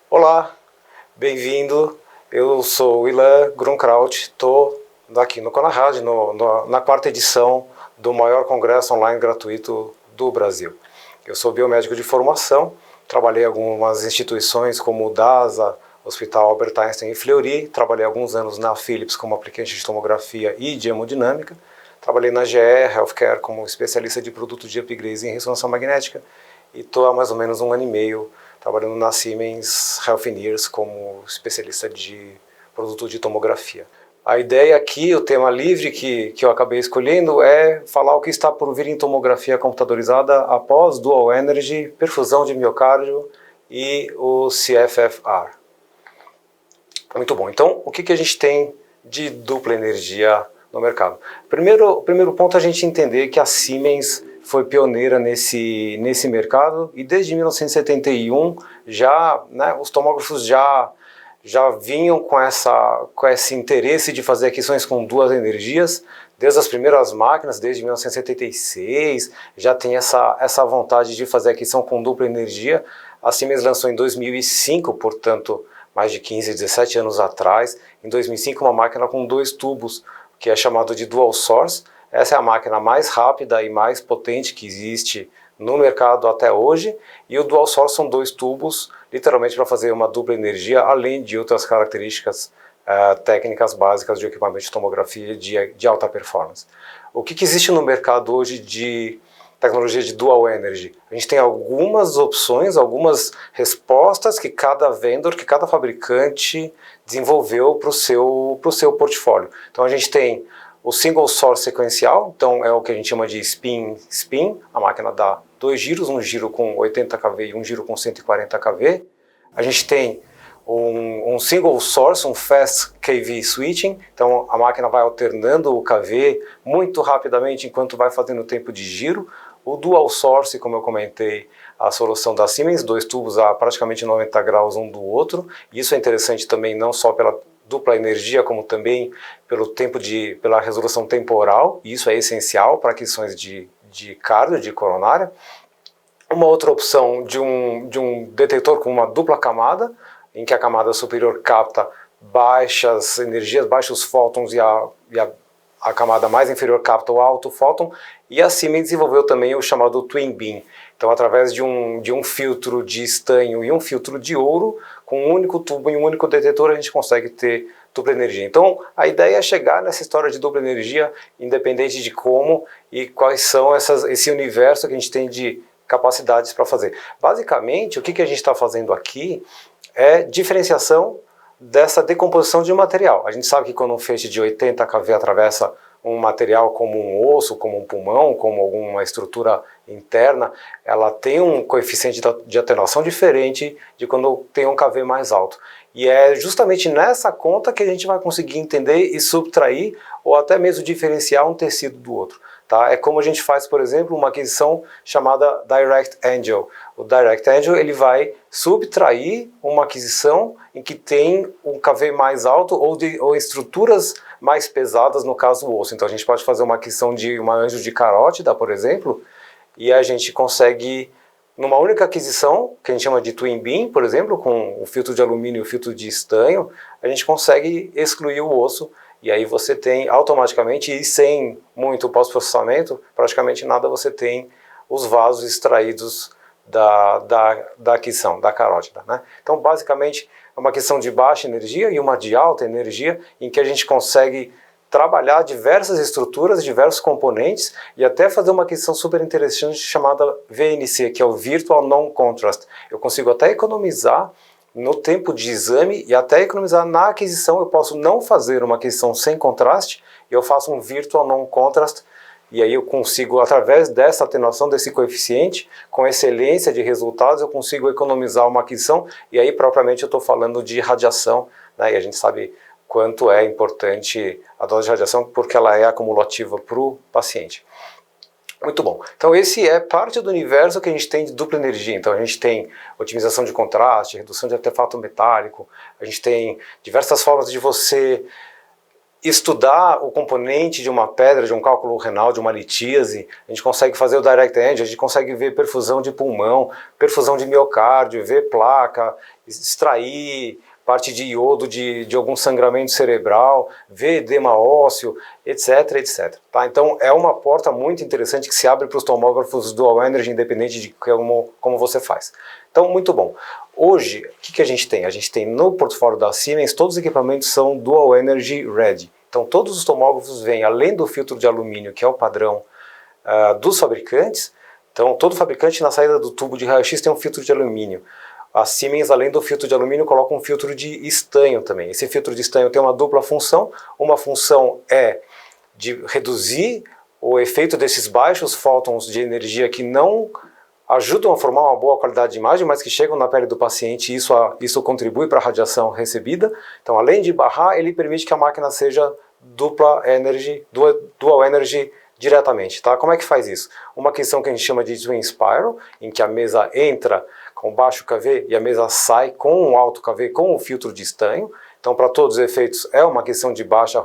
Olá, bem-vindo. Eu sou o Ilan Grunkraut, estou aqui no Conarad, na quarta edição do maior congresso online gratuito do Brasil. Eu sou biomédico de formação, trabalhei em algumas instituições como o DASA, Hospital Albert Einstein e Fleury, trabalhei alguns anos na Philips como aplicante de tomografia e de hemodinâmica, trabalhei na GE Healthcare como especialista de produtos de upgrade em ressonância magnética e estou há mais ou menos 1 ano e meio trabalhando na Siemens Healthineers como especialista de produto de tomografia. A ideia aqui, o tema livre que eu acabei escolhendo é falar o que está por vir em tomografia computadorizada após Dual Energy, perfusão de miocárdio e o CFFR. Muito bom, então o que a gente tem de dupla energia no mercado? Primeiro ponto é a gente entender que a Siemens foi pioneira nesse mercado e desde 1971 os tomógrafos já vinham com esse interesse de fazer aquisições com duas energias. Desde as primeiras máquinas, desde 1976, já tem essa vontade de fazer aquisição com dupla energia. A Siemens lançou em 2005, portanto, mais de 15, 17 anos atrás, em 2005, uma máquina com 2 tubos, que é chamado de Dual Source. Essa é a máquina mais rápida e mais potente que existe no mercado até hoje, e o Dual Source são 2 tubos, literalmente para fazer uma dupla energia, além de outras características técnicas básicas de equipamento de tomografia de alta performance. O que existe no mercado hoje de tecnologia de Dual Energy? A gente tem algumas opções, algumas respostas que cada vendor, que cada fabricante desenvolveu para o seu portfólio. Então a gente tem o single source sequencial, então é o que a gente chama de spin, a máquina dá 2 giros, um giro com 80 kV e um giro com 140 kV. A gente tem um single source, um fast kV switching, então a máquina vai alternando o kV muito rapidamente enquanto vai fazendo o tempo de giro. O dual source, como eu comentei, a solução da Siemens, 2 tubos a praticamente 90 graus um do outro. Isso é interessante também não só pela dupla energia, como também pela resolução temporal, e isso é essencial para aquisições de cardio, de coronária. Uma outra opção de um detector com uma dupla camada, em que a camada superior capta baixas energias, baixos fótons, e a camada mais inferior capta o alto fóton, e a Siemens desenvolveu também o chamado Twin Beam. Então, através de um filtro de estanho e um filtro de ouro, com um único tubo e um único detetor, a gente consegue ter dupla energia. Então, a ideia é chegar nessa história de dupla energia, independente de como e quais são esse universo que a gente tem de capacidades para fazer. Basicamente, o que a gente está fazendo aqui é diferenciação dessa decomposição de material. A gente sabe que quando um feixe de 80 kV atravessa um material como um osso, como um pulmão, como alguma estrutura interna, ela tem um coeficiente de atenuação diferente de quando tem um kV mais alto. E é justamente nessa conta que a gente vai conseguir entender e subtrair ou até mesmo diferenciar um tecido do outro. Tá? É como a gente faz, por exemplo, uma aquisição chamada Direct Angel. O Direct Angel ele vai subtrair uma aquisição em que tem um kV mais alto ou estruturas mais pesadas, no caso o osso. Então a gente pode fazer uma aquisição de uma anjo de carótida, por exemplo, e a gente consegue, numa única aquisição, que a gente chama de Twin Beam, por exemplo, com o filtro de alumínio e o filtro de estanho, a gente consegue excluir o osso. E aí você tem automaticamente, e sem muito pós-processamento, praticamente nada, você tem os vasos extraídos da aquisição, da carótida. Né? Então, basicamente, é uma questão de baixa energia e uma de alta energia, em que a gente consegue trabalhar diversas estruturas, diversos componentes, e até fazer uma aquisição super interessante chamada VNC, que é o Virtual Non-Contrast. Eu consigo até economizar no tempo de exame e até economizar na aquisição. Eu posso não fazer uma aquisição sem contraste, e eu faço um Virtual Non-Contrast, e aí eu consigo, através dessa atenuação desse coeficiente, com excelência de resultados, eu consigo economizar uma aquisição, e aí propriamente eu estou falando de radiação, né, e a gente sabe quanto é importante a dose de radiação, porque ela é acumulativa para o paciente. Muito bom. Então esse é parte do universo que a gente tem de dupla energia. Então a gente tem otimização de contraste, redução de artefato metálico, a gente tem diversas formas de você estudar o componente de uma pedra, de um cálculo renal, de uma litíase. A gente consegue fazer o Direct Angel, a gente consegue ver perfusão de pulmão, perfusão de miocárdio, ver placa, extrair parte de iodo de algum sangramento cerebral, ver edema ósseo, etc, etc. Tá? Então é uma porta muito interessante que se abre para os tomógrafos dual energy, independente de como você faz. Então, muito bom. Hoje, o que a gente tem? A gente tem no portfólio da Siemens, todos os equipamentos são dual energy ready. Então todos os tomógrafos vêm, além do filtro de alumínio, que é o padrão dos fabricantes. Então todo fabricante na saída do tubo de raio-x tem um filtro de alumínio. A Siemens, além do filtro de alumínio, coloca um filtro de estanho também. Esse filtro de estanho tem uma dupla função. Uma função é de reduzir o efeito desses baixos fótons de energia que não ajudam a formar uma boa qualidade de imagem, mas que chegam na pele do paciente e isso contribui para a radiação recebida. Então, além de barrar, ele permite que a máquina seja dual energy diretamente. Tá? Como é que faz isso? Uma questão que a gente chama de twin spiral, em que a mesa entra com baixo kV e a mesa sai com um alto kV com o filtro de estanho. Então, para todos os efeitos, é uma questão de baixa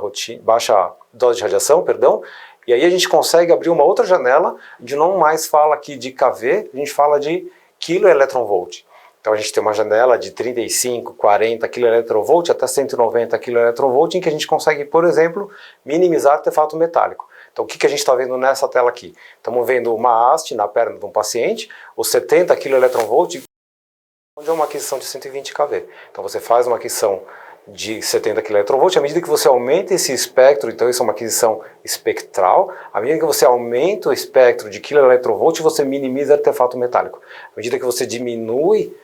dose de radiação, perdão. E aí a gente consegue abrir uma outra janela, de não mais fala aqui de kV, a gente fala de kV. Então a gente tem uma janela de 35, 40 kV até 190 kV, em que a gente consegue, por exemplo, minimizar artefato metálico. Então o que a gente está vendo nessa tela aqui? Estamos vendo uma haste na perna de um paciente, os 70 kV, onde é uma aquisição de 120 kV. Então você faz uma aquisição de 70 kV, à medida que você aumenta esse espectro, então isso é uma aquisição espectral, à medida que você aumenta o espectro de kV, você minimiza artefato metálico. À medida que você diminui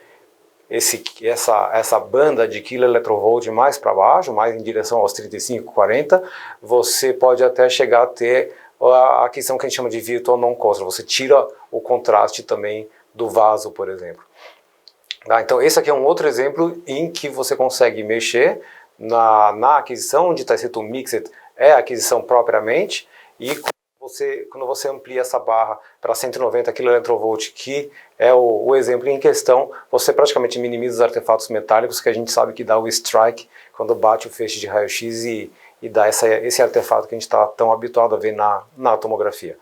essa banda de kV mais para baixo, mais em direção aos 35, 40, você pode até chegar a ter a aquisição que a gente chama de virtual non-contrast, você tira o contraste também do vaso, por exemplo. Então esse aqui é um outro exemplo em que você consegue mexer na aquisição, onde está escrito Mixed é a aquisição propriamente, e quando você amplia essa barra para 190 kV, que é o exemplo em questão, você praticamente minimiza os artefatos metálicos, que a gente sabe que dá o strike quando bate o feixe de raio-x e dá esse artefato que a gente está tão habituado a ver na tomografia.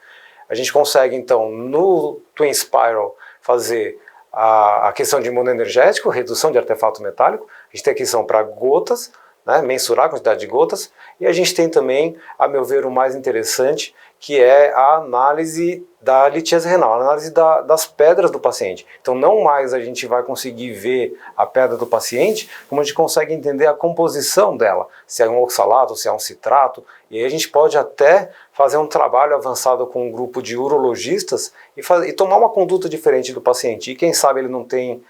A gente consegue então no Twin Spiral fazer a questão de monoenergético, redução de artefato metálico, a gente tem a questão para gotas, né, mensurar a quantidade de gotas, e a gente tem também, a meu ver, o mais interessante, que é a análise da litíase renal, a análise das pedras do paciente. Então não mais a gente vai conseguir ver a pedra do paciente, como a gente consegue entender a composição dela, se é um oxalato, se é um citrato, e aí a gente pode até fazer um trabalho avançado com um grupo de urologistas e tomar uma conduta diferente do paciente, e quem sabe ele não tem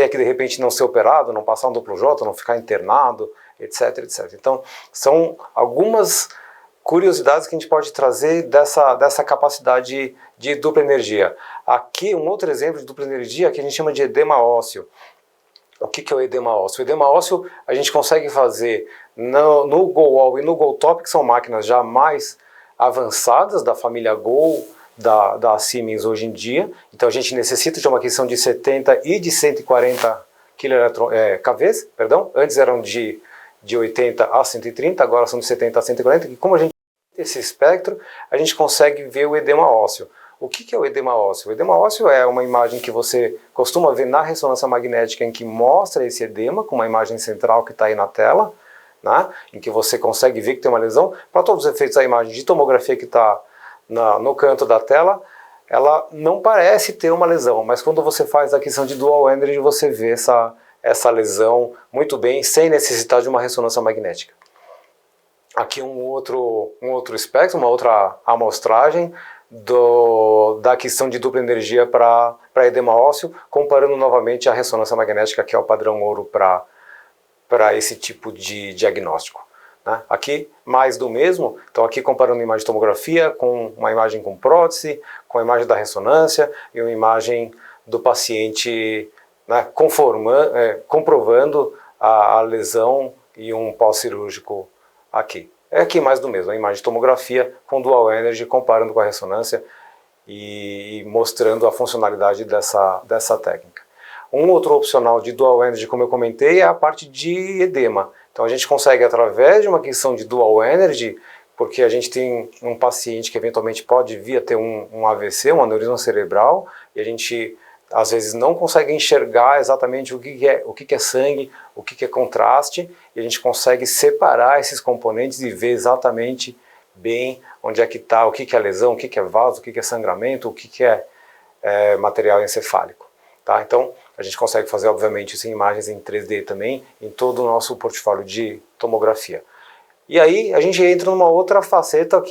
que de repente não ser operado, não passar um duplo J, não ficar internado, etc, etc. Então são algumas curiosidades que a gente pode trazer dessa capacidade de dupla energia. Aqui um outro exemplo de dupla energia que a gente chama de edema ósseo. O que é o edema ósseo? O edema ósseo a gente consegue fazer no GoAll e no GoTop, que são máquinas já mais avançadas da família Go, da Siemens hoje em dia. Então a gente necessita de uma aquisição de 70 e de 140 kV, perdão. Antes eram de 80 a 130, agora são de 70 a 140, e como a gente tem esse espectro, a gente consegue ver o edema ósseo. O que é o edema ósseo? O edema ósseo é uma imagem que você costuma ver na ressonância magnética, em que mostra esse edema, com uma imagem central que está aí na tela, né, em que você consegue ver que tem uma lesão. Para todos os efeitos, a imagem de tomografia que está no canto da tela, ela não parece ter uma lesão, mas quando você faz a aquisição de dual energy, você vê essa lesão muito bem, sem necessitar de uma ressonância magnética. Aqui um outro espectro, uma outra amostragem da aquisição de dupla energia para edema ósseo, comparando novamente a ressonância magnética, que é o padrão ouro para esse tipo de diagnóstico. Né? Aqui mais do mesmo, então aqui comparando a imagem de tomografia com uma imagem com prótese, com a imagem da ressonância e uma imagem do paciente, né, comprovando a lesão e um pós-cirúrgico aqui. É aqui mais do mesmo, a imagem de tomografia com dual energy, comparando com a ressonância e mostrando a funcionalidade dessa técnica. Um outro opcional de dual energy, como eu comentei, é a parte de edema. Então a gente consegue, através de uma aquisição de dual energy, porque a gente tem um paciente que eventualmente pode vir a ter um AVC, um aneurisma cerebral, e a gente às vezes não consegue enxergar exatamente o que é sangue, o que é contraste, e a gente consegue separar esses componentes e ver exatamente bem onde é que está, o que é lesão, o que é vaso, o que é sangramento, o que é material encefálico. Tá? Então, a gente consegue fazer, obviamente, isso em imagens em 3D também, em todo o nosso portfólio de tomografia. E aí, a gente entra numa outra faceta,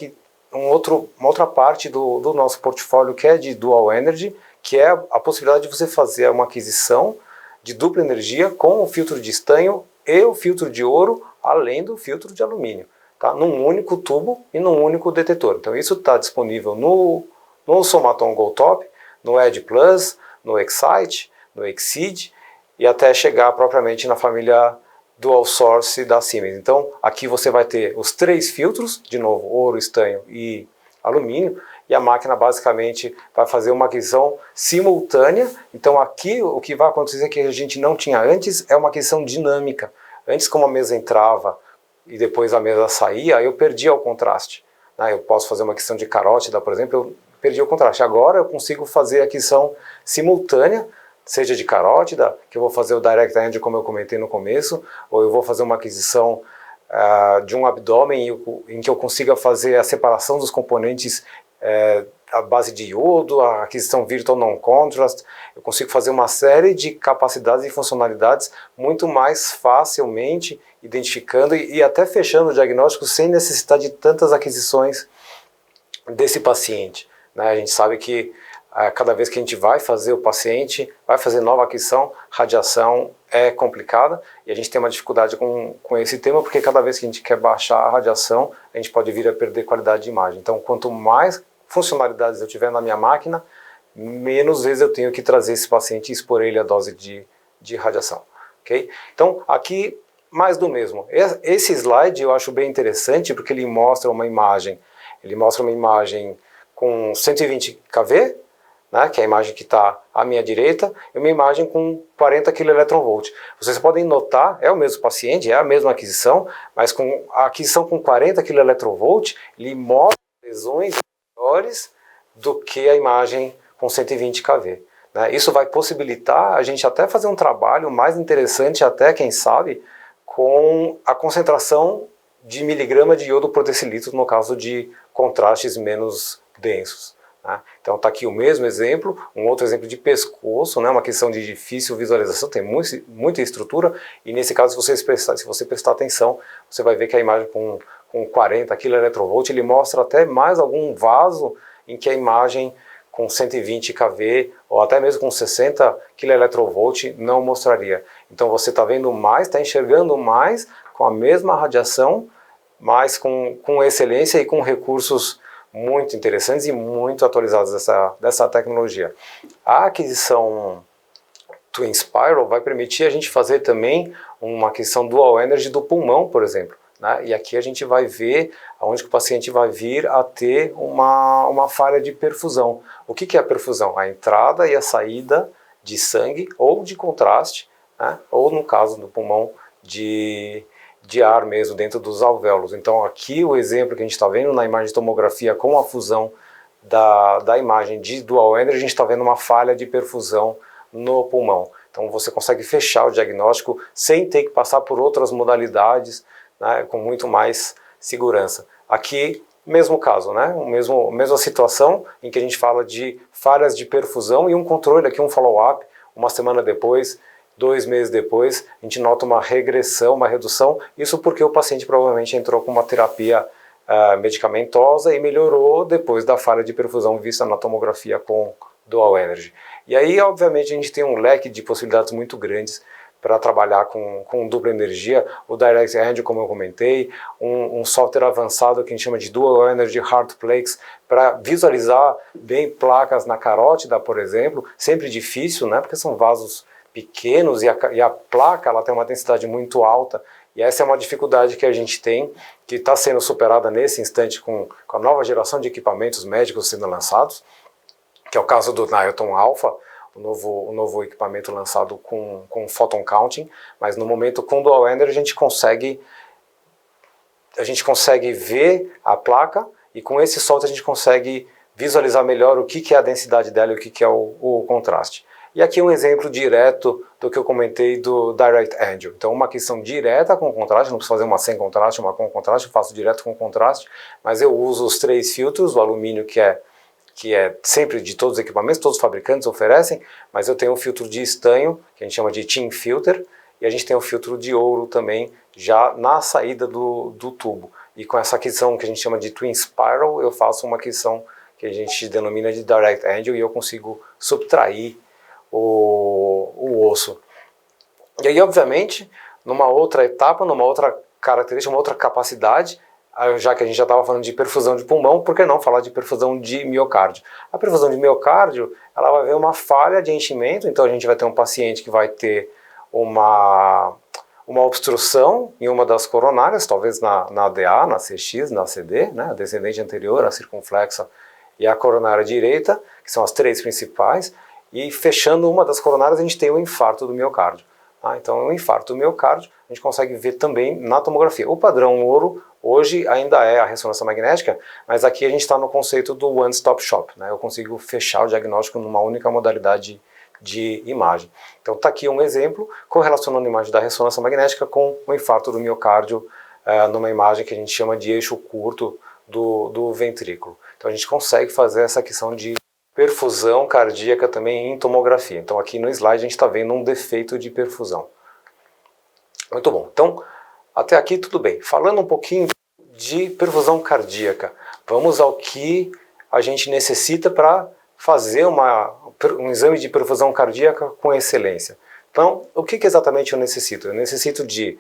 uma outra parte do nosso portfólio, que é de Dual Energy, que é a possibilidade de você fazer uma aquisição de dupla energia com o filtro de estanho e o filtro de ouro, além do filtro de alumínio, tá? Num único tubo e num único detetor. Então, isso está disponível no Somaton GoTop, no Edge Plus, no Excite, no Exceed e até chegar propriamente na família Dual Source da Siemens. Então aqui você vai ter os 3 filtros, de novo, ouro, estanho e alumínio, e a máquina basicamente vai fazer uma aquisição simultânea. Então aqui o que vai acontecer que a gente não tinha antes é uma aquisição dinâmica. Antes, como a mesa entrava e depois a mesa saía, eu perdia o contraste. Eu posso fazer uma aquisição de carótida, por exemplo, eu perdi o contraste. Agora eu consigo fazer a aquisição simultânea, seja de carótida, que eu vou fazer o Direct End como eu comentei no começo, ou eu vou fazer uma aquisição de um abdômen em que eu consiga fazer a separação dos componentes à base de iodo, a aquisição Virtual Non-Contrast. Eu consigo fazer uma série de capacidades e funcionalidades muito mais facilmente, identificando e até fechando o diagnóstico sem necessitar de tantas aquisições desse paciente. A gente sabe que cada vez que a gente vai fazer o paciente, vai fazer nova aquisição, radiação é complicada e a gente tem uma dificuldade com esse tema, porque cada vez que a gente quer baixar a radiação, a gente pode vir a perder qualidade de imagem. Então, quanto mais funcionalidades eu tiver na minha máquina, menos vezes eu tenho que trazer esse paciente e expor ele à dose de radiação. Okay? Então, aqui, mais do mesmo. Esse slide eu acho bem interessante, porque ele mostra uma imagem com 120 kV, que é a imagem que está à minha direita, e uma imagem com 40 kV. Vocês podem notar, é o mesmo paciente, é a mesma aquisição, mas com a aquisição com 40 kV, ele mostra lesões maiores do que a imagem com 120 kV. Isso vai possibilitar a gente até fazer um trabalho mais interessante, até quem sabe, com a concentração de miligrama de iodo por decilitro no caso de contrastes menos densos. Então está aqui o mesmo exemplo, um outro exemplo de pescoço, uma questão de difícil visualização, tem muita estrutura, e nesse caso, se você prestar atenção, você vai ver que a imagem com 40 kV, ele mostra até mais algum vaso em que a imagem com 120 kV ou até mesmo com 60 kV não mostraria. Então você está vendo mais, está enxergando mais com a mesma radiação, mas com excelência e com recursos muito interessantes e muito atualizados dessa tecnologia. A aquisição Twin Spiral vai permitir a gente fazer também uma aquisição Dual Energy do pulmão, por exemplo. E aqui a gente vai ver onde que o paciente vai vir a ter uma falha de perfusão. O que é a perfusão? A entrada e a saída de sangue ou de contraste, ou no caso do pulmão de ar mesmo dentro dos alvéolos. Então aqui o exemplo que a gente está vendo na imagem de tomografia com a fusão da imagem de Dual Energy, a gente está vendo uma falha de perfusão no pulmão. Então você consegue fechar o diagnóstico sem ter que passar por outras modalidades, com muito mais segurança. Aqui, mesmo caso, mesma situação em que a gente fala de falhas de perfusão e um controle aqui, um follow-up, uma semana depois, 2 meses depois, a gente nota uma regressão, uma redução, isso porque o paciente provavelmente entrou com uma terapia medicamentosa e melhorou depois da falha de perfusão vista na tomografia com Dual Energy. E aí, obviamente, a gente tem um leque de possibilidades muito grandes para trabalhar com dupla energia, o Direct End, como eu comentei, um software avançado que a gente chama de Dual Energy Heartplex, para visualizar bem placas na carótida, por exemplo, sempre difícil, porque são vasos pequenos e a placa ela tem uma densidade muito alta, e essa é uma dificuldade que a gente tem, que está sendo superada nesse instante com a nova geração de equipamentos médicos sendo lançados, que é o caso do Nioton Alpha, o novo equipamento lançado com Photon Counting, mas no momento com Dual Energy a gente consegue ver a placa e com esse software a gente consegue visualizar melhor o que é a densidade dela e o que é o contraste. E aqui um exemplo direto do que eu comentei do Direct Angel. Então uma aquisição direta com contraste, não preciso fazer uma sem contraste, uma com contraste, eu faço direto com contraste, mas eu uso os 3 filtros, o alumínio que é sempre de todos os equipamentos, todos os fabricantes oferecem, mas eu tenho um filtro de estanho, que a gente chama de tin filter, e a gente tem um filtro de ouro também, já na saída do tubo. E com essa aquisição que a gente chama de Twin Spiral, eu faço uma aquisição que a gente denomina de Direct Angel e eu consigo subtrair o osso. E aí, obviamente, numa outra etapa, numa outra característica, uma outra capacidade, já que a gente já estava falando de perfusão de pulmão, por que não falar de perfusão de miocárdio? A perfusão de miocárdio, ela vai haver uma falha de enchimento, então a gente vai ter um paciente que vai ter uma obstrução em uma das coronárias, talvez na ADA, na CX, na CD, né, a descendente anterior, a circunflexa e a coronária direita, que são as 3 principais, e fechando uma das coronárias a gente tem o infarto do miocárdio. Tá? Então o infarto do miocárdio a gente consegue ver também na tomografia. O padrão ouro hoje ainda é a ressonância magnética, mas aqui a gente está no conceito do one-stop shop, né? Eu consigo fechar o diagnóstico numa única modalidade de imagem. Então está aqui um exemplo correlacionando a imagem da ressonância magnética com o infarto do miocárdio numa imagem que a gente chama de eixo curto do ventrículo. Então a gente consegue fazer essa questão de perfusão cardíaca também em tomografia. Então aqui no slide a gente está vendo um defeito de perfusão. Muito bom. Então até aqui tudo bem. Falando um pouquinho de perfusão cardíaca, vamos ao que a gente necessita para fazer um exame de perfusão cardíaca com excelência. Então, o que exatamente eu necessito? Eu necessito de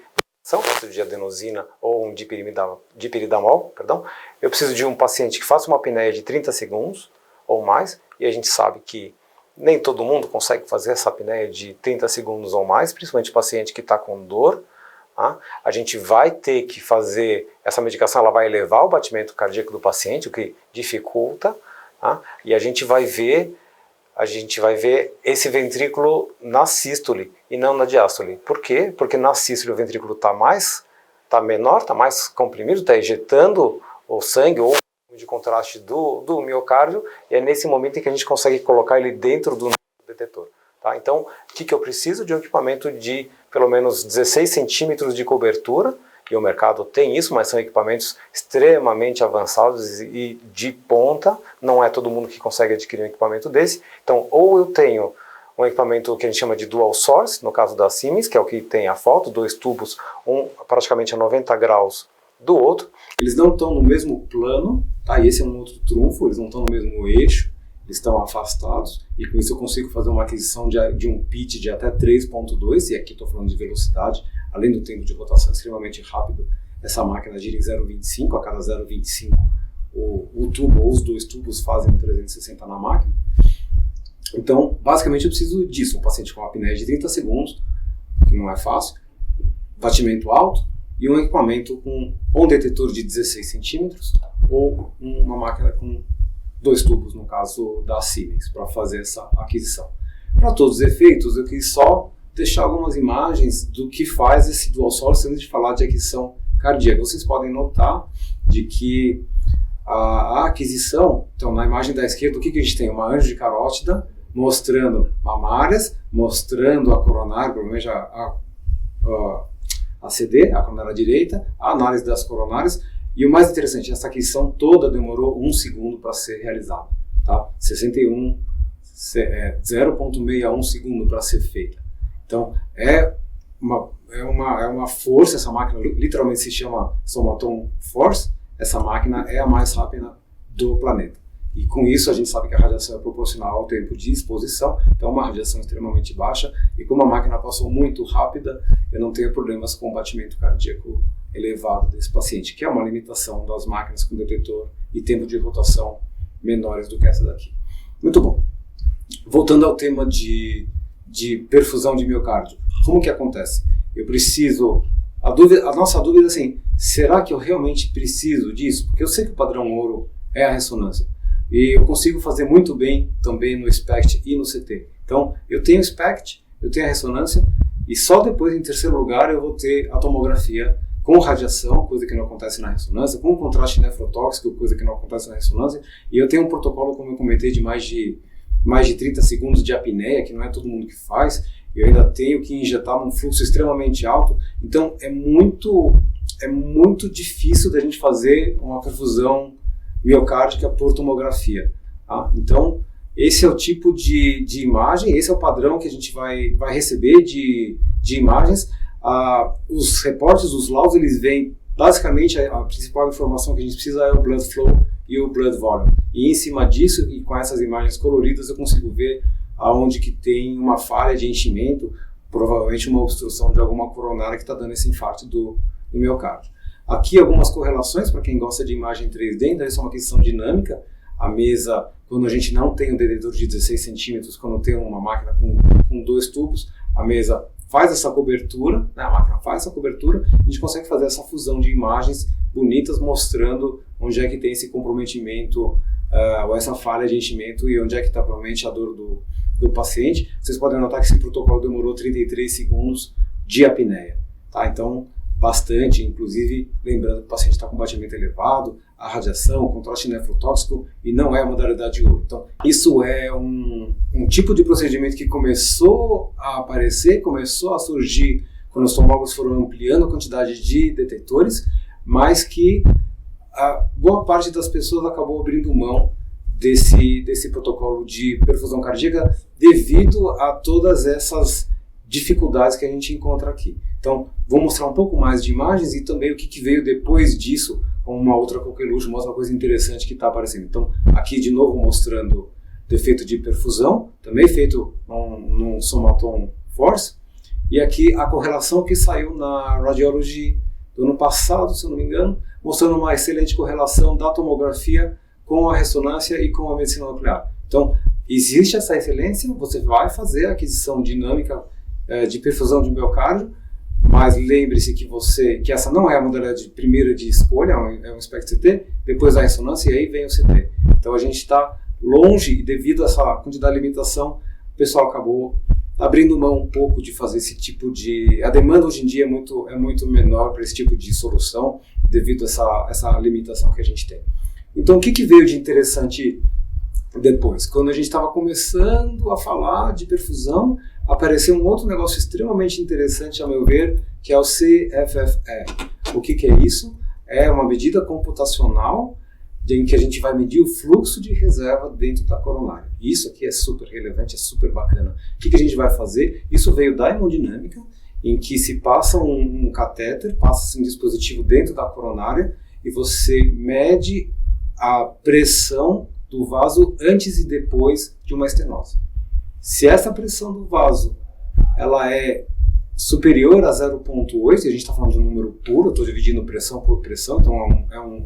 adenosina ou um dipiridamol, perdão. Eu preciso de um paciente que faça uma apneia de 30 segundos ou mais, e a gente sabe que nem todo mundo consegue fazer essa apneia de 30 segundos ou mais, principalmente o paciente que está com dor. A gente vai ter que fazer essa medicação, ela vai elevar o batimento cardíaco do paciente, o que dificulta, e a gente vai ver esse ventrículo na sístole e não na diástole. Por quê? Porque na sístole o ventrículo está menor, está mais comprimido, está ejetando o sangue ou de contraste do miocárdio, e é nesse momento em que a gente consegue colocar ele dentro do detetor. Tá? Então, o que eu preciso? De um equipamento de pelo menos 16 centímetros de cobertura, e o mercado tem isso, mas são equipamentos extremamente avançados e de ponta, não é todo mundo que consegue adquirir um equipamento desse. Então, ou eu tenho um equipamento que a gente chama de dual source, no caso da Siemens, que é o que tem a foto, 2 tubos, um praticamente a 90 graus do outro. Eles não estão no mesmo plano, tá? E esse é um outro trunfo, eles não estão no mesmo eixo, eles estão afastados, e com isso eu consigo fazer uma aquisição de um pitch de até 3.2, e aqui estou falando de velocidade, além do tempo de rotação extremamente rápido, essa máquina gira em 0,25, a cada 0,25 o tubo ou os 2 tubos fazem um 360 na máquina. Então, basicamente eu preciso disso, um paciente com uma apneia de 30 segundos, que não é fácil, batimento alto, e um equipamento com ou um detetor de 16 centímetros, ou uma máquina com 2 tubos, no caso da Siemens, para fazer essa aquisição. Para todos os efeitos, eu quis só deixar algumas imagens do que faz esse dual source antes de falar de aquisição cardíaca. Vocês podem notar de que a aquisição, então na imagem da esquerda, o que a gente tem? Uma anjo de carótida mostrando mamárias, mostrando a coronária, provavelmente a CD, a coronária direita, a análise das coronárias, e o mais interessante, essa aquisição toda demorou 1 segundo para ser realizada, tá? 0,61 segundo para ser feita. Então, é uma força, essa máquina literalmente se chama Somaton Force, essa máquina é a mais rápida do planeta. E com isso a gente sabe que a radiação é proporcional ao tempo de exposição, então uma radiação extremamente baixa, e como a máquina passou muito rápida, eu não tenho problemas com o batimento cardíaco elevado desse paciente, que é uma limitação das máquinas com detetor e tempo de rotação menores do que essa daqui. Muito bom. Voltando ao tema de perfusão de miocárdio, como que acontece? Eu preciso... A nossa dúvida é assim, será que eu realmente preciso disso? Porque eu sei que o padrão ouro é a ressonância. E eu consigo fazer muito bem também no SPECT e no CT. Então, eu tenho o SPECT, eu tenho a ressonância, e só depois, em terceiro lugar, eu vou ter a tomografia com radiação, coisa que não acontece na ressonância, com contraste nefrotóxico, coisa que não acontece na ressonância, e eu tenho um protocolo, como eu comentei, de mais de mais de 30 segundos de apneia, que não é todo mundo que faz, eu ainda tenho que injetar num fluxo extremamente alto, então é muito difícil da gente fazer uma perfusão miocárdica por tomografia. Tá? Então, esse é o tipo de imagem, esse é o padrão que a gente vai receber de imagens. Os reportes, os laudos, eles vêm, basicamente, a principal informação que a gente precisa é o blood flow e o blood volume. E em cima disso, e com essas imagens coloridas, eu consigo ver aonde que tem uma falha de enchimento, provavelmente uma obstrução de alguma coronária que está dando esse infarto do miocárdio. Aqui algumas correlações para quem gosta de imagem 3D, então isso é uma questão dinâmica. A mesa, quando a gente não tem um detector de 16 centímetros, quando tem uma máquina com 2 tubos, a mesa faz essa cobertura, né? A máquina faz essa cobertura, a gente consegue fazer essa fusão de imagens bonitas mostrando onde é que tem esse comprometimento ou essa falha de enchimento e onde é que está provavelmente a dor do paciente. Vocês podem notar que esse protocolo demorou 33 segundos de apneia. Tá? Então, bastante, inclusive lembrando que o paciente está com batimento elevado, a radiação, o contraste nefrotóxico, e não é a modalidade ouro. Então, isso é um tipo de procedimento que começou a aparecer, começou a surgir quando os tomógrafos foram ampliando a quantidade de detectores, mas que a boa parte das pessoas acabou abrindo mão desse protocolo de perfusão cardíaca devido a todas essas dificuldades que a gente encontra aqui. Então, vou mostrar um pouco mais de imagens e também o que veio depois disso, com uma outra coqueluche, mostra uma coisa interessante que está aparecendo. Então, aqui de novo mostrando defeito de perfusão, também feito num somaton force, e aqui a correlação que saiu na Radiology do ano passado, se eu não me engano, mostrando uma excelente correlação da tomografia com a ressonância e com a medicina nuclear. Então, existe essa excelência, você vai fazer a aquisição dinâmica de perfusão de miocárdio, mas lembre-se que essa não é a modalidade primeira de escolha, é um SPECT-CT, depois a ressonância e aí vem o CT. Então a gente está longe e devido a essa quantidade de limitação, o pessoal acabou abrindo mão um pouco de fazer esse tipo de... A demanda hoje em dia é muito menor para esse tipo de solução devido a essa limitação que a gente tem. Então o que veio de interessante depois? Quando a gente estava começando a falar de perfusão, apareceu um outro negócio extremamente interessante, a meu ver, que é o CFFE. O que é isso? É uma medida computacional em que a gente vai medir o fluxo de reserva dentro da coronária. Isso aqui é super relevante, é super bacana. O que a gente vai fazer? Isso veio da hemodinâmica, em que se passa um catéter, passa-se um dispositivo dentro da coronária e você mede a pressão do vaso antes e depois de uma estenose. Se essa pressão do vaso ela é superior a 0,8, e a gente está falando de um número puro, eu estou dividindo pressão por pressão, então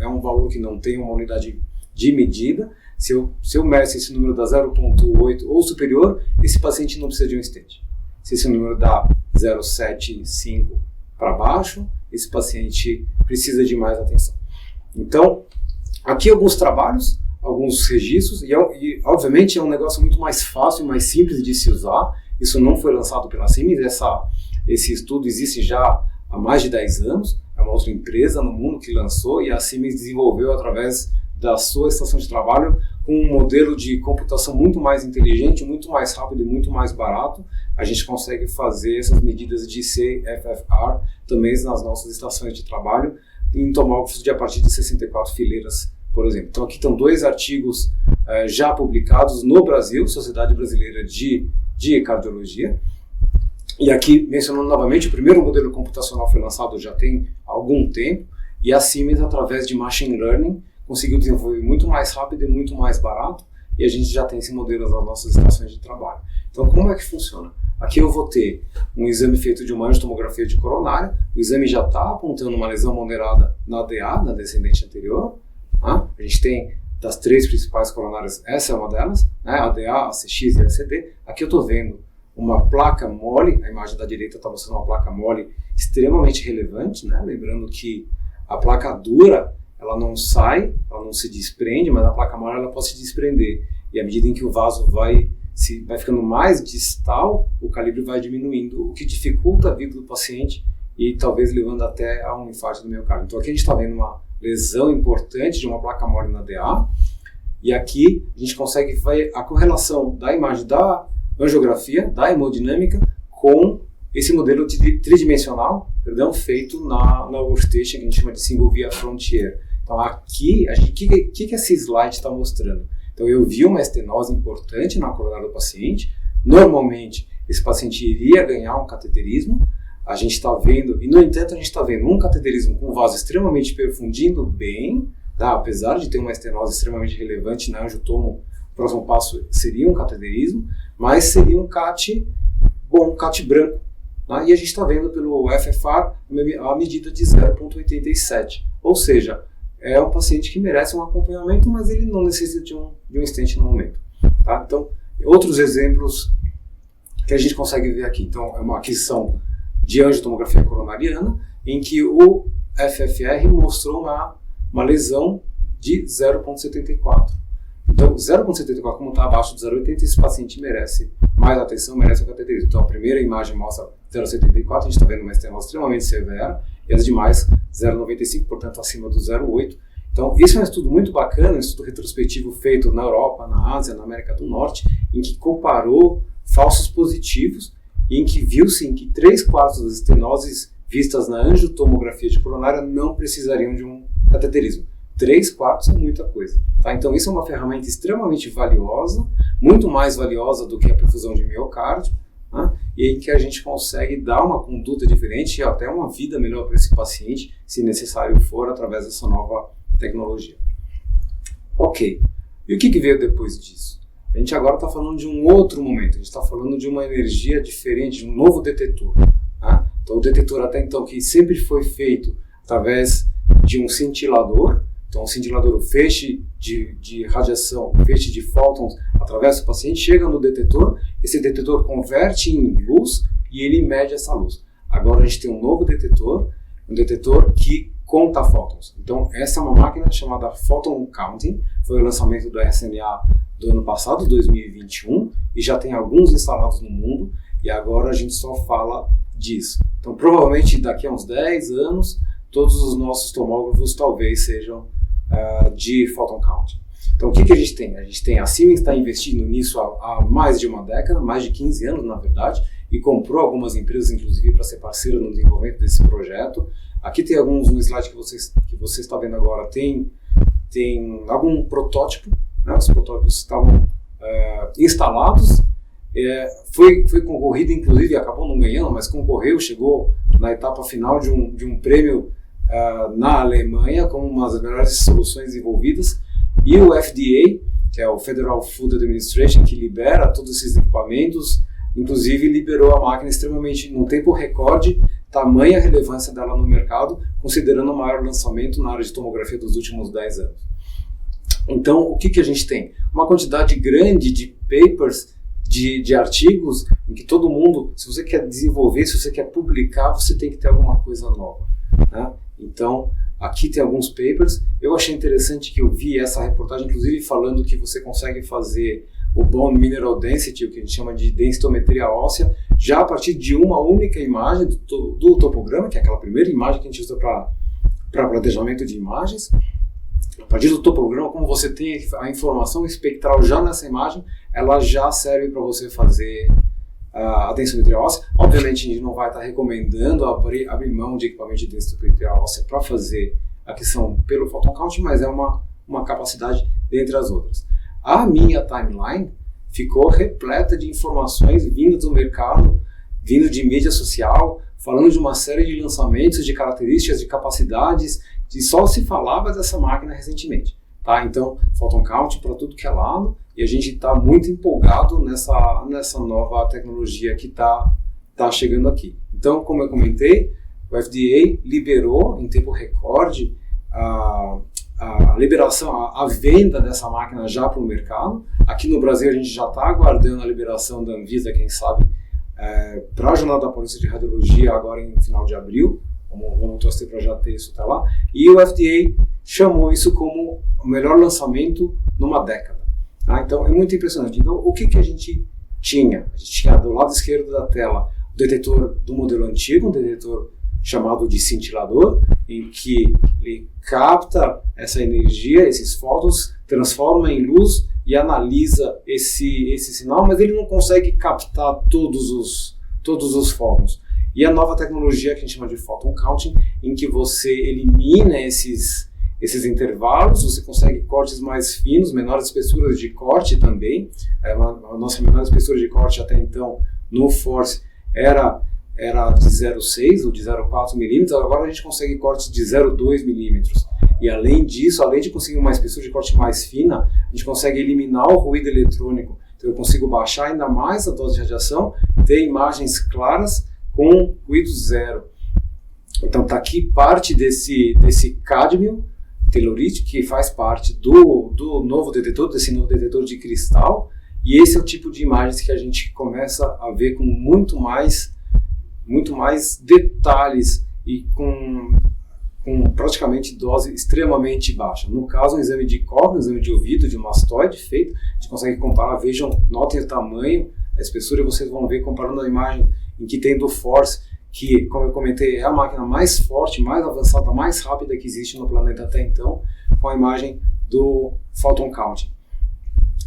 é um valor que não tem uma unidade de medida. Se eu meço esse número dá 0,8 ou superior, esse paciente não precisa de um stent. Se esse número dá 0,75 para baixo, esse paciente precisa de mais atenção. Então, aqui alguns trabalhos, alguns registros, e obviamente é um negócio muito mais fácil e mais simples de se usar. Isso não foi lançado pela Siemens, esse estudo existe já há mais de 10 anos, é uma outra empresa no mundo que lançou e a Siemens desenvolveu através da sua estação de trabalho com um modelo de computação muito mais inteligente, muito mais rápido e muito mais barato. A gente consegue fazer essas medidas de CFFR também nas nossas estações de trabalho em tomógrafos de a partir de 64 fileiras, por exemplo. Então aqui estão 2 artigos já publicados no Brasil, Sociedade Brasileira de Cardiologia. E aqui, mencionando novamente, o primeiro modelo computacional foi lançado já tem algum tempo, e a Siemens, através de Machine Learning, conseguiu desenvolver muito mais rápido e muito mais barato, e a gente já tem esse modelo nas nossas estações de trabalho. Então, como é que funciona? Aqui eu vou ter um exame feito de uma angiotomografia de coronária, o exame já está apontando uma lesão moderada na DA, na descendente anterior. A gente tem das 3 principais coronárias, essa é uma delas, né? A DA, a CX e a CD. Aqui eu estou vendo uma placa mole, a imagem da direita está mostrando uma placa mole extremamente relevante, né? Lembrando que a placa dura, ela não sai, ela não se desprende, mas a placa mole ela pode se desprender. E à medida em que o vaso vai ficando mais distal, o calibre vai diminuindo, o que dificulta a vida do paciente e talvez levando até a um infarto do miocárdio. Então aqui a gente está vendo uma lesão importante de uma placa mole na DA, E aqui a gente consegue ver a correlação da imagem da angiografia, da hemodinâmica, com esse modelo tridimensional, feito na workstation, que a gente chama de Single Via Frontier. Então aqui, o que esse slide está mostrando? Então eu vi uma estenose importante na coronária do paciente. Normalmente esse paciente iria ganhar um cateterismo. A gente está vendo, e no entanto a gente está vendo um cateterismo com vaso extremamente perfundindo bem, tá? Apesar de ter uma estenose extremamente relevante na angiotomo, o próximo passo seria um cateterismo, mas seria um CAT bom, um CAT branco. Tá? E a gente está vendo pelo FFR a medida de 0,87. Ou seja, é um paciente que merece um acompanhamento, mas ele não necessita de um stent no momento. Tá? Então, outros exemplos que a gente consegue ver aqui. Então, é uma aquisição de angiotomografia coronariana, em que o FFR mostrou uma lesão de 0,74. Então, 0,74, como está abaixo de 0,80, esse paciente merece mais atenção, merece o cateterismo. Então, a primeira imagem mostra 0,74, a gente está vendo uma estenose extremamente severa, e as demais 0,95, portanto, acima do 0,8. Então, esse é um estudo muito bacana, um estudo retrospectivo feito na Europa, na Ásia, na América do Norte, em que comparou falsos positivos, e em que viu-se que 3/4 das estenoses vistas na angiotomografia de coronária não precisariam de um cateterismo. 3/4 é muita coisa. Tá? Então, isso é uma ferramenta extremamente valiosa, muito mais valiosa do que a perfusão de miocárdio, tá? E em que a gente consegue dar uma conduta diferente e até uma vida melhor para esse paciente, se necessário for, através dessa nova tecnologia. Ok. E o que veio depois disso? A gente agora está falando de um outro momento, a gente está falando de uma energia diferente, de um novo detetor. Tá? Então, o detetor até então, que sempre foi feito através de um cintilador, então o cintilador, o feixe de radiação, o feixe de fótons atravessa o paciente, chega no detetor, esse detetor converte em luz e ele mede essa luz. Agora a gente tem um novo detetor, um detetor que conta fótons. Então essa é uma máquina chamada Photon Counting, foi o lançamento do RSNA do ano passado, 2021, e já tem alguns instalados no mundo, e agora a gente só fala disso. Então provavelmente daqui a uns 10 anos, todos os nossos tomógrafos talvez sejam de Photon Counting. Então o que a gente tem? A gente tem a Siemens está investindo nisso há mais de uma década, mais de 15 anos na verdade, e comprou algumas empresas inclusive para ser parceira no desenvolvimento desse projeto. Aqui tem alguns no slide que você está vendo agora, tem algum protótipo, né? Os protótipos estavam instalados, foi concorrido inclusive, acabou não ganhando, mas concorreu, chegou na etapa final de um prêmio na Alemanha como uma das melhores soluções desenvolvidas, e o FDA, que é o Federal Food Administration, que libera todos esses equipamentos, inclusive liberou a máquina extremamente, num tempo recorde, tamanha relevância dela no mercado, considerando o maior lançamento na área de tomografia dos últimos 10 anos. Então, o que a gente tem? Uma quantidade grande de papers, de artigos, em que todo mundo, se você quer desenvolver, se você quer publicar, você tem que ter alguma coisa nova. Né? Então, aqui tem alguns papers. Eu achei interessante que eu vi essa reportagem, inclusive falando que você consegue fazer o Bone Mineral Density, o que a gente chama de densitometria óssea, já a partir de uma única imagem do topograma, que é aquela primeira imagem que a gente usa para planejamento de imagens. A partir do topograma, como você tem a informação espectral já nessa imagem, ela já serve para você fazer a densitometria óssea. Obviamente, a gente não vai estar recomendando abrir mão de equipamento de densitometria óssea para fazer a questão pelo Photon Count, mas é uma capacidade dentre as outras. A minha timeline ficou repleta de informações vindas do mercado, vindo de mídia social, falando de uma série de lançamentos, de características, de capacidades, e só se falava dessa máquina recentemente. Tá? Então, Photon Count para tudo que é lado, e a gente está muito empolgado nessa nova tecnologia que está chegando aqui. Então, como eu comentei, o FDA liberou em tempo recorde a liberação, a venda dessa máquina já para o mercado. Aqui no Brasil a gente já está aguardando a liberação da Anvisa, quem sabe, para a Jornada da Polícia de Radiologia agora em final de abril. Vamos torcer para já ter isso até lá. E o FDA chamou isso como o melhor lançamento numa década. Tá? Então é muito impressionante. Então o que a gente tinha? A gente tinha do lado esquerdo da tela o detetor do modelo antigo, um detetor chamado de cintilador, em que ele capta essa energia, esses fótons, transforma em luz e analisa esse sinal, mas ele não consegue captar todos os fótons. E a nova tecnologia que a gente chama de photon counting, em que você elimina esses intervalos, você consegue cortes mais finos, menores espessuras de corte também. A nossa menor espessura de corte até então no Force era de 0,6 ou de 0,4 milímetros, agora a gente consegue cortes de 0,2 milímetros. E além disso, além de conseguir uma espessura de corte mais fina, a gente consegue eliminar o ruído eletrônico. Então eu consigo baixar ainda mais a dose de radiação, ter imagens claras com ruído zero. Então está aqui parte desse cádmio telurite, que faz parte do novo detetor, desse novo detetor de cristal, e esse é o tipo de imagens que a gente começa a ver com muito mais detalhes e com praticamente dose extremamente baixa. No caso, um exame de córnea, um exame de ouvido, de mastoide feito, a gente consegue comparar, vejam, notem o tamanho, a espessura, e vocês vão ver comparando a imagem em que tem do Force, que, como eu comentei, é a máquina mais forte, mais avançada, mais rápida que existe no planeta até então, com a imagem do Photon Counting.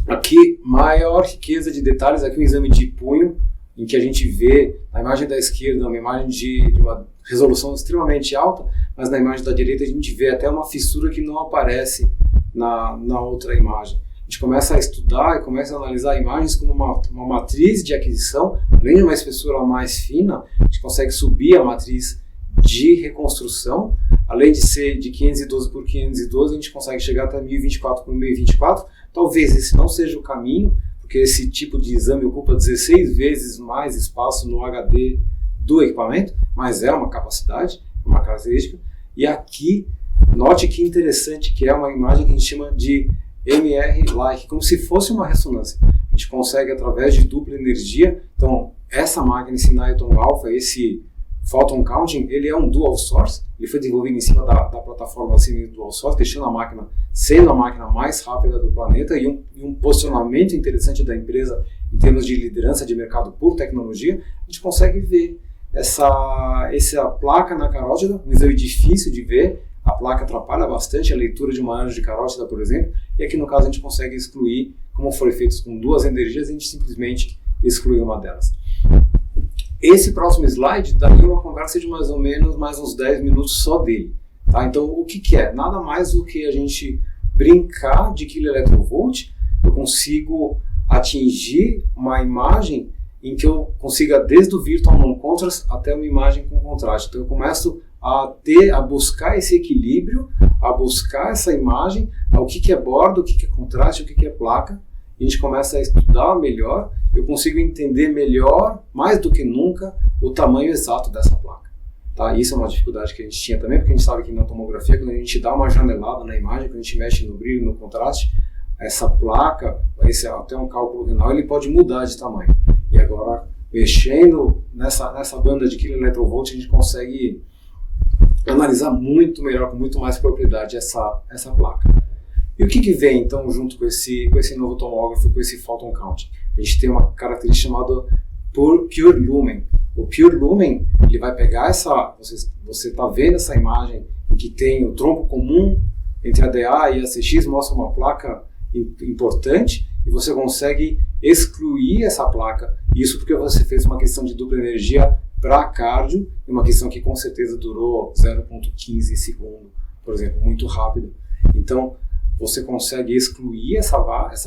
Aqui, maior riqueza de detalhes, aqui um exame de punho, em que a gente vê na imagem da esquerda uma imagem de uma resolução extremamente alta, mas na imagem da direita a gente vê até uma fissura que não aparece na outra imagem. A gente começa a estudar e começa a analisar imagens como uma matriz de aquisição, além de uma espessura mais fina, a gente consegue subir a matriz de reconstrução, além de ser de 512 por 512, a gente consegue chegar até 1024 por 1024. Talvez esse não seja o caminho, porque esse tipo de exame ocupa 16 vezes mais espaço no HD do equipamento, mas é uma capacidade, uma característica. E aqui, note que interessante, que é uma imagem que a gente chama de MR-like, como se fosse uma ressonância. A gente consegue, através de dupla energia, então essa máquina, esse Niton Alpha, esse Photon Counting, ele é um dual source, ele foi desenvolvido em cima da plataforma dual source, deixando a máquina sendo a máquina mais rápida do planeta e um posicionamento interessante da empresa em termos de liderança de mercado por tecnologia. A gente consegue ver essa placa na carótida, um exame difícil de ver. A placa atrapalha bastante a leitura de uma anjo de carótida, por exemplo, e aqui no caso a gente consegue excluir, como foram feitos com duas energias, a gente simplesmente exclui uma delas. Esse próximo slide daria uma conversa de mais ou menos mais uns 10 minutos só dele. Tá? Então o que é? Nada mais do que a gente brincar de kV, eu consigo atingir uma imagem em que eu consiga desde o Virtual Non-Contrast até uma imagem com contraste. Então eu começo a buscar esse equilíbrio, a buscar essa imagem, o que é borda, o que é contraste, o que é placa. A gente começa a estudar melhor, eu consigo entender melhor, mais do que nunca, o tamanho exato dessa placa. Tá? Isso é uma dificuldade que a gente tinha também, porque a gente sabe que na tomografia, quando a gente dá uma janelada na imagem, quando a gente mexe no brilho, no contraste, essa placa, até um cálculo renal, ele pode mudar de tamanho. E agora, mexendo nessa banda de kV, a gente consegue analisar muito melhor, com muito mais propriedade essa placa. E o que vem então junto com esse novo tomógrafo, com esse Photon Counting? A gente tem uma característica chamada Pure Lumen. O Pure Lumen, ele vai pegar você está vendo essa imagem em que tem o tronco comum entre a DA e a CX, mostra uma placa importante, e você consegue excluir essa placa. Isso porque você fez uma questão de dupla energia para cardio, uma questão que com certeza durou 0,15 segundo, por exemplo, muito rápido. Então, você consegue excluir essa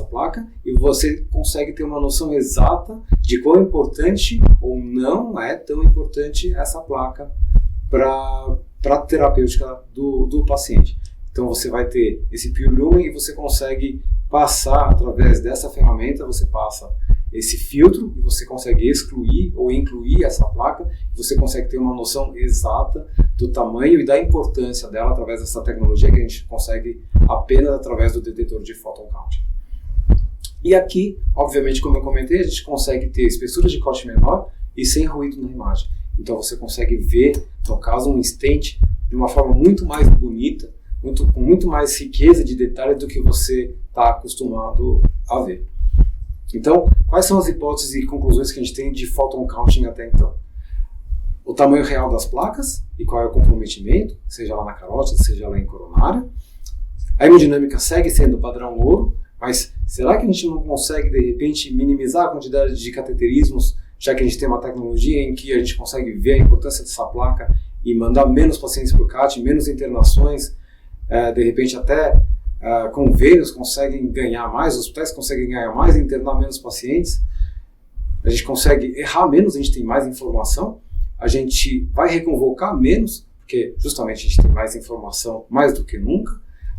placa e você consegue ter uma noção exata de quão importante ou não é tão importante essa placa para a terapêutica do paciente. Então você vai ter esse Pure Lumen e você consegue passar, através dessa ferramenta, você passa esse filtro e você consegue excluir ou incluir essa placa, e você consegue ter uma noção exata do tamanho e da importância dela através dessa tecnologia que a gente consegue apenas através do detetor de Photon Counting. E aqui, obviamente, como eu comentei, a gente consegue ter espessura de corte menor e sem ruído na imagem. Então você consegue ver, no caso, um stent de uma forma muito mais bonita, com muito mais riqueza de detalhes do que você está acostumado a ver. Então, quais são as hipóteses e conclusões que a gente tem de Photon Counting até então? o tamanho real das placas e qual é o comprometimento, seja lá na carótida, seja lá em coronária. A hemodinâmica segue sendo o padrão ouro, mas será que a gente não consegue, de repente, minimizar a quantidade de cateterismos, já que a gente tem uma tecnologia em que a gente consegue ver a importância dessa placa e mandar menos pacientes para o CAT, menos internações, de repente até convênios conseguem ganhar mais, hospitais conseguem ganhar mais, internar menos pacientes, a gente consegue errar menos, a gente tem mais informação, a gente vai reconvocar menos, porque justamente a gente tem mais informação mais do que nunca,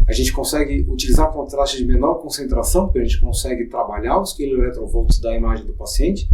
a gente consegue utilizar contraste de menor concentração, porque a gente consegue trabalhar os kV da imagem do paciente.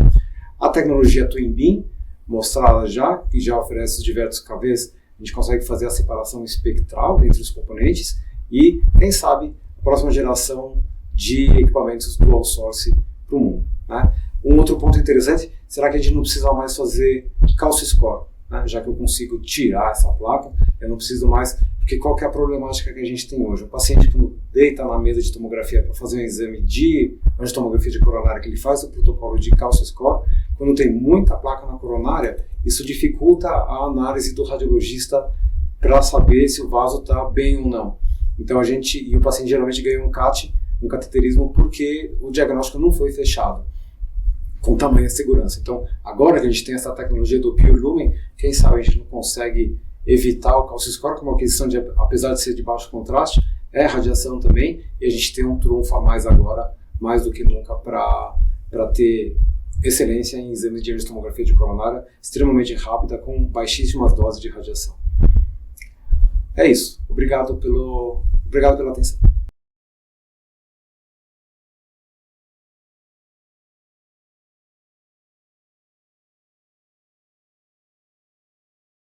A tecnologia Twin Beam, mostrada já, que já oferece os diversos KVs, a gente consegue fazer a separação espectral entre os componentes e, quem sabe, a próxima geração de equipamentos dual source para o mundo, né? Um outro ponto interessante, será que a gente não precisa mais fazer calcio score, né? Já que eu consigo tirar essa placa, eu não preciso mais, porque qual que é a problemática que a gente tem hoje? O paciente, quando deita na mesa de tomografia para fazer um exame de angiotomografia de coronária, que ele faz o protocolo de calcio score, quando tem muita placa na coronária, isso dificulta a análise do radiologista para saber se o vaso está bem ou não. Então o paciente geralmente ganha um CAT, um cateterismo, porque o diagnóstico não foi fechado com tamanha segurança. Então, agora que a gente tem essa tecnologia do Pure Lumen, quem sabe a gente não consegue evitar o calcio score, como a aquisição, apesar de ser de baixo contraste, é radiação também, e a gente tem um trunfo a mais agora, mais do que nunca, para ter excelência em exames de angiotomografia de coronária extremamente rápida, com baixíssimas doses de radiação. É isso. Obrigado pela atenção.